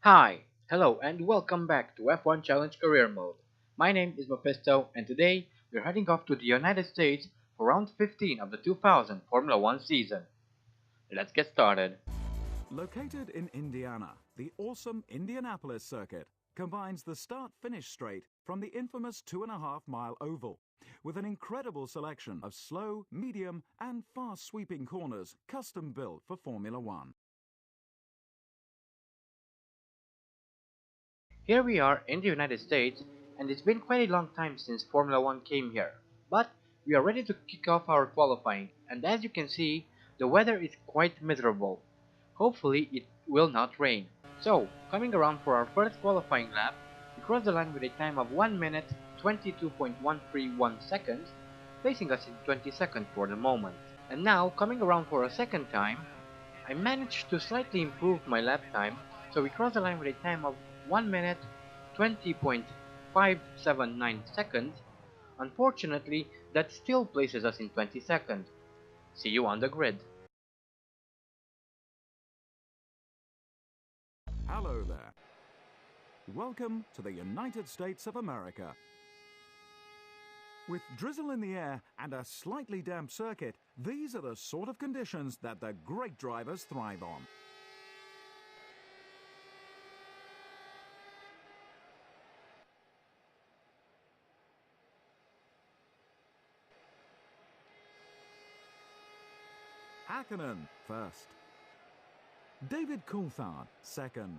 Hi, hello, and welcome back to F1 Challenge Career Mode. My name is Mephisto, and today we're heading off to the United States for round 15 of the 2000 Formula One season. Let's get started. Located in Indiana, the awesome Indianapolis circuit combines the start-finish straight from the infamous 2.5-mile oval with an incredible selection of slow, medium, and fast-sweeping corners custom built for Formula One. Here we are in the United States, and it's been quite a long time since Formula One came here. But we are ready to kick off our qualifying, and as you can see, the weather is quite miserable. Hopefully it will not rain. So, coming around for our first qualifying lap, we crossed the line with a time of 1 minute 22.131 seconds, placing us in 22nd for the moment. And now, coming around for a second time, I managed to slightly improve my lap time, so we crossed the line with a time of 1 minute 20.579 seconds. Unfortunately, that still places us in 22nd. See you on the grid. Hello there. Welcome to the United States of America. With drizzle in the air and a slightly damp circuit, these are the sort of conditions that the great drivers thrive on. Hakkinen first. David Coulthard second.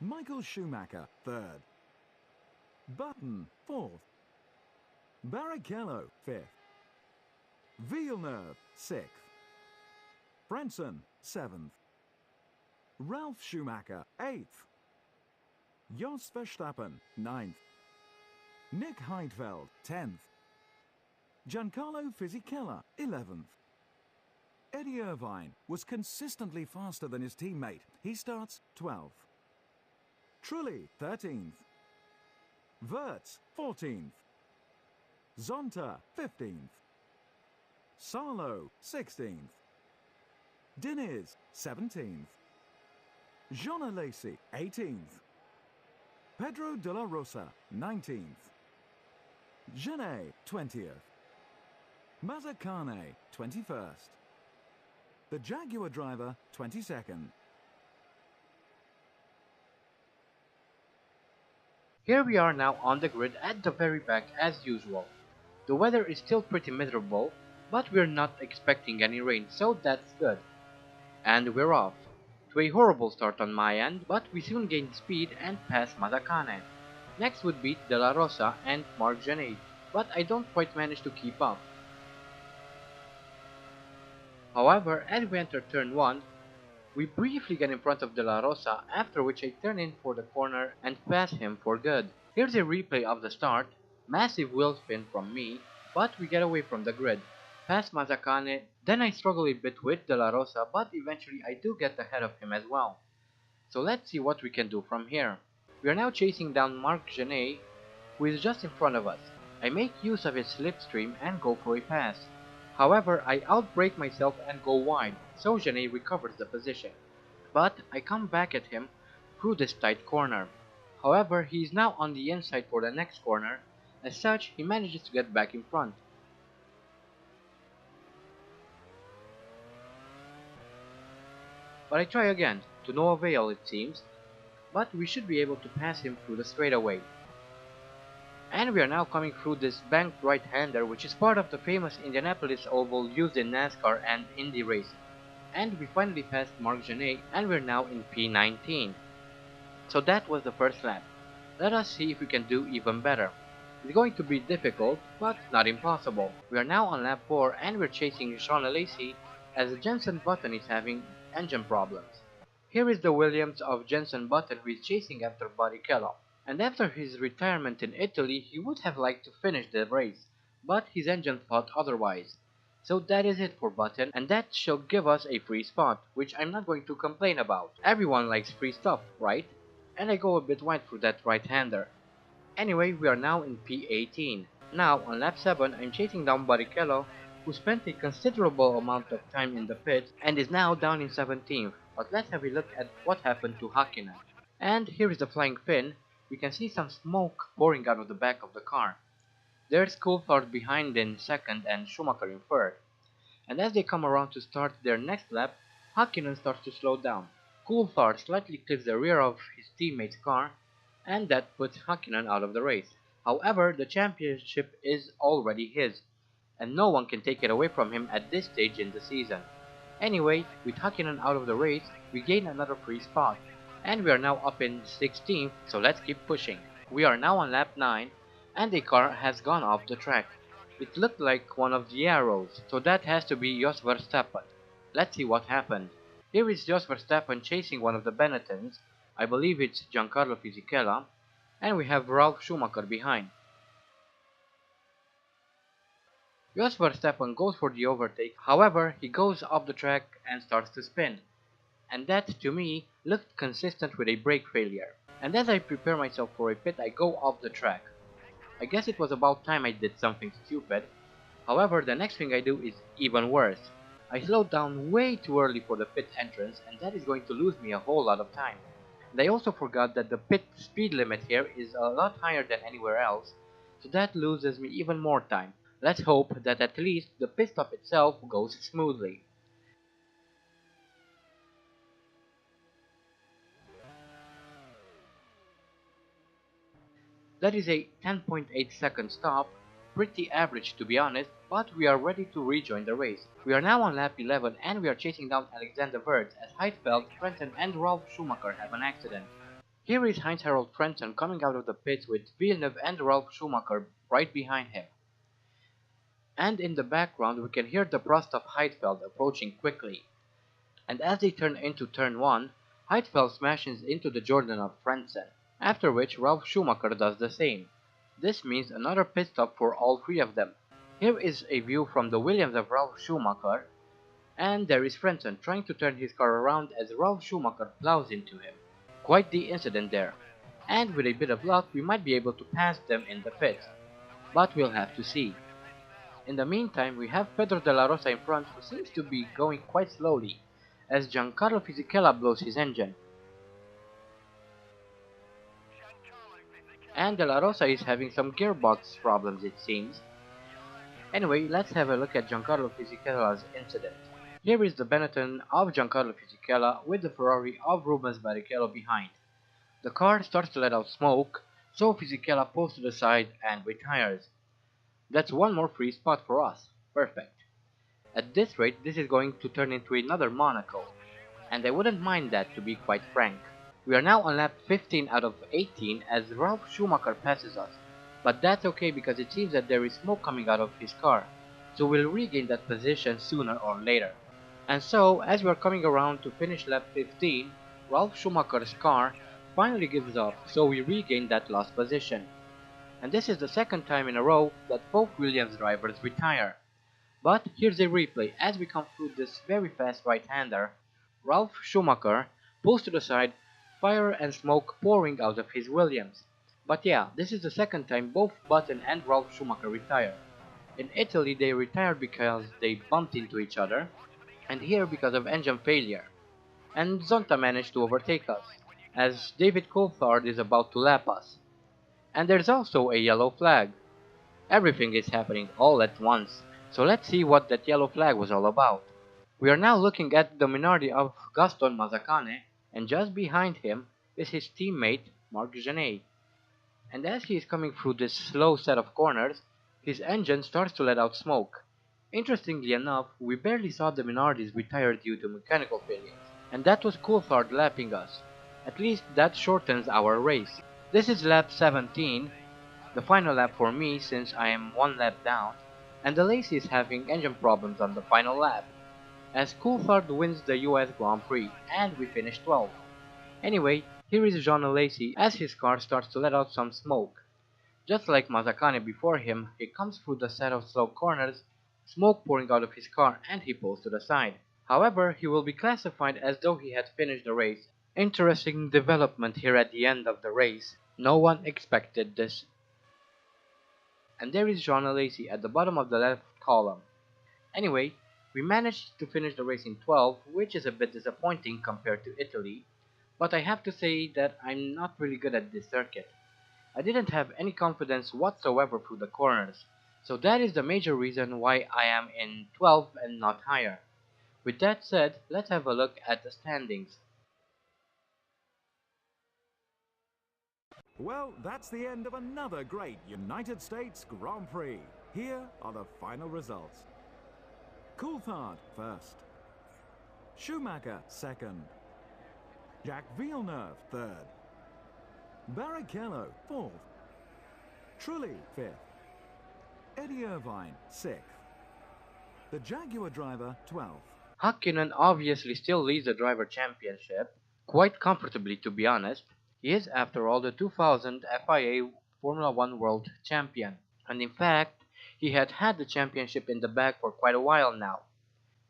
Michael Schumacher third. Button fourth. Barrichello fifth. Villeneuve sixth. Frentzen seventh. Ralf Schumacher eighth. Jos Verstappen ninth. Nick Heidfeld 10th. Giancarlo Fisichella 11th. Eddie Irvine was consistently faster than his teammate. He starts 12th. Trulli 13th. Wirtz 14th. Zonta 15th. Salo 16th. Diniz 17th. Jean Alesi 18th. Pedro de la Rosa 19th. Genet 20th. Mazzacane 21st. The Jaguar driver 22nd. Here we are now on the grid at the very back as usual. The weather is still pretty miserable, but we're not expecting any rain, so that's good. And we're off. To a horrible start on my end, but we soon gained speed and passed Mazzacane. Next would be De La Rosa and Marc Genet, but I don't quite manage to keep up. However, as we enter turn 1, we briefly get in front of De La Rosa, after which I turn in for the corner and pass him for good. Here's a replay of the start, massive wheel spin from me, but we get away from the grid. Pass Mazzacane, then I struggle a bit with De La Rosa, but eventually I do get ahead of him as well. So let's see what we can do from here. We are now chasing down Marc Genet, who is just in front of us. I make use of his slipstream and go for a pass. However, I outbrake myself and go wide, so Genet recovers the position. But I come back at him through this tight corner. However, he is now on the inside for the next corner. As such, he manages to get back in front. But I try again, to no avail it seems, but we should be able to pass him through the straightaway. And we are now coming through this banked right-hander, which is part of the famous Indianapolis Oval used in NASCAR and Indy racing. And we finally passed Marc Genet, and we're now in P19. So that was the first lap. Let us see if we can do even better. It's going to be difficult, but not impossible. We are now on lap 4 and we're chasing Sean Alesi as Jenson Button is having engine problems. Here is the Williams of Jenson Button who is chasing after Barrichello. And after his retirement in Italy, he would have liked to finish the race, but his engine thought otherwise. So that is it for Button, and that shall give us a free spot, which I'm not going to complain about. Everyone likes free stuff, right? And I go a bit wide through that right-hander. Anyway, we are now in P18. Now, on lap 7, I'm chasing down Barrichello, who spent a considerable amount of time in the pits and is now down in 17th, but let's have a look at what happened to Hakkinen. And here is the flying fin. We can see some smoke pouring out of the back of the car. There's Coulthard behind in second and Schumacher in third. And as they come around to start their next lap, Hakkinen starts to slow down. Coulthard slightly clips the rear of his teammate's car, and that puts Hakkinen out of the race. However, the championship is already his, and no one can take it away from him at this stage in the season. Anyway, with Hakkinen out of the race, we gain another free spot, and we are now up in 16th, so let's keep pushing. We are now on lap 9, and a car has gone off the track. It looked like one of the arrows, so that has to be Jos Verstappen. Let's see what happened. Here is Jos Verstappen chasing one of the Benettons, I believe it's Giancarlo Fisichella, and we have Ralf Schumacher behind. Jos Verstappen goes for the overtake, however he goes off the track and starts to spin, and that to me looked consistent with a brake failure. And as I prepare myself for a pit I go off the track. I guess it was about time I did something stupid. However, the next thing I do is even worse. I slowed down way too early for the pit entrance, and that is going to lose me a whole lot of time. And I also forgot that the pit speed limit here is a lot higher than anywhere else, so that loses me even more time. Let's hope that at least the pit stop itself goes smoothly. That is a 10.8 second stop, pretty average to be honest, but we are ready to rejoin the race. We are now on lap 11 and we are chasing down Alexander Wurz as Heidfeld, Frentzen and Ralf Schumacher have an accident. Here is Heinz-Harald Frentzen coming out of the pits with Villeneuve and Ralf Schumacher right behind him. And in the background we can hear the Prost of Heidfeld approaching quickly. And as they turn into turn 1, Heidfeld smashes into the Jordan of Frentzen, after which Ralf Schumacher does the same. This means another pit stop for all three of them. Here is a view from the Williams of Ralf Schumacher, and there is Frentzen trying to turn his car around as Ralf Schumacher plows into him. Quite the incident there, and with a bit of luck we might be able to pass them in the pits, but we'll have to see. In the meantime, we have Pedro de la Rosa in front who seems to be going quite slowly, as Giancarlo Fisichella blows his engine. And De La Rosa is having some gearbox problems it seems. Anyway, let's have a look at Giancarlo Fisichella's incident. Here is the Benetton of Giancarlo Fisichella with the Ferrari of Rubens Barrichello behind. The car starts to let out smoke, so Fisichella pulls to the side and retires. That's one more free spot for us. Perfect. At this rate, this is going to turn into another Monaco, and I wouldn't mind that to be quite frank. We are now on lap 15 out of 18 as Ralf Schumacher passes us, but that's okay because it seems that there is smoke coming out of his car, so we'll regain that position sooner or later. And so, as we are coming around to finish lap 15, Ralf Schumacher's car finally gives up, so we regain that lost position. And this is the second time in a row that both Williams drivers retire. But here's a replay as we come through this very fast right-hander. Ralf Schumacher pulls to the side, fire and smoke pouring out of his Williams. But yeah, this is the second time both Button and Ralf Schumacher retire. In Italy they retired because they bumped into each other, and here because of engine failure. And Zonta managed to overtake us, as David Coulthard is about to lap us. And there's also a yellow flag. Everything is happening all at once, so let's see what that yellow flag was all about. We are now looking at the Minardi of Gaston Mazzacane, and just behind him is his teammate Marc Genet. And as he is coming through this slow set of corners, his engine starts to let out smoke. Interestingly enough, we barely saw the Minardis retire due to mechanical failures, and that was Coulthard lapping us. At least that shortens our race. This is lap 17, the final lap for me since I am one lap down, and the Lacey is having engine problems on the final lap, as Coulthard wins the US Grand Prix, and we finish 12th. Anyway, here is Jean Alesi as his car starts to let out some smoke. Just like Mazzacane before him, he comes through the set of slow corners, smoke pouring out of his car, and he pulls to the side. However, he will be classified as though he had finished the race. Interesting development here at the end of the race. No one expected this. And there is Jean Alesi at the bottom of the left column. Anyway, We managed to finish the race in 12, which is a bit disappointing compared to Italy, but I have to say that I'm not really good at this circuit. I didn't have any confidence whatsoever through the corners, so that is the major reason why I am in 12 and not higher. With that said, let's have a look at the standings. Well, that's the end of another great United States Grand Prix. Here are the final results. Coulthard first. Schumacher second. Jacques Villeneuve third. Barrichello fourth. Trulli fifth. Eddie Irvine sixth. The Jaguar driver 12th. Hakkinen obviously still leads the driver championship, quite comfortably to be honest. He is after all the 2000 FIA Formula 1 World Champion, and in fact, he had the championship in the bag for quite a while now.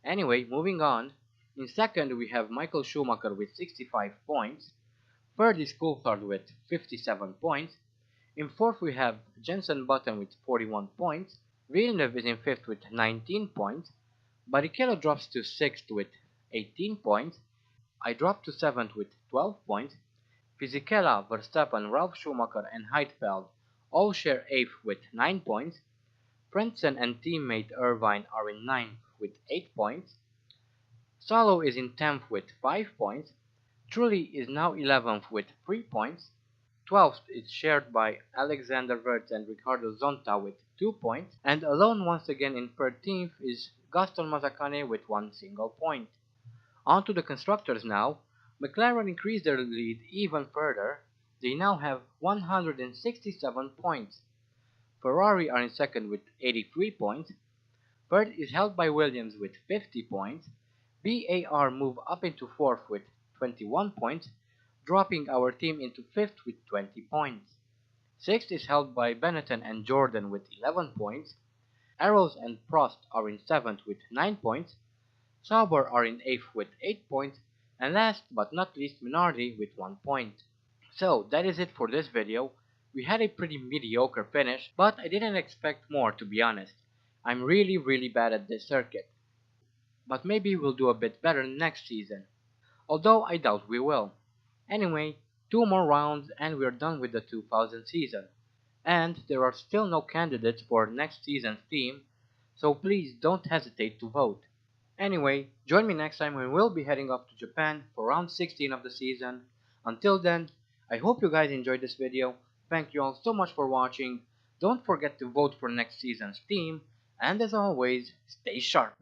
Anyway, moving on, in second we have Michael Schumacher with 65 points, third is Coulthard with 57 points, in fourth we have Jenson Button with 41 points, Villeneuve is in fifth with 19 points, Barrichello drops to sixth with 18 points, I drop to seventh with 12 points, Fisichella, Verstappen, Ralf Schumacher and Heidfeld all share eighth with 9 points, Frentzen and teammate Irvine are in ninth with 8 points, Salo is in 10th with 5 points, Trulli is now 11th with 3 points, 12th is shared by Alexander Wurz and Ricardo Zonta with 2 points, and alone once again in 13th is Gaston Mazzacane with 1 single point. On to the constructors now. McLaren increased their lead even further. They now have 167 points. Ferrari are in second with 83 points. Third is held by Williams with 50 points. BAR move up into fourth with 21 points, dropping our team into fifth with 20 points. Sixth is held by Benetton and Jordan with 11 points. Arrows and Prost are in seventh with 9 points. Sauber are in eighth with 8 points. And last but not least, Minardi with 1 point. So that is it for this video. We had a pretty mediocre finish, but I didn't expect more to be honest. I'm really bad at this circuit. But maybe we'll do a bit better next season. Although I doubt we will. Anyway, 2 more rounds and we're done with the 2000 season. And there are still no candidates for next season's theme, so please don't hesitate to vote. Anyway, join me next time when we'll be heading off to Japan for round 16 of the season. Until then, I hope you guys enjoyed this video. Thank you all so much for watching. Don't forget to vote for next season's theme, and as always, stay sharp.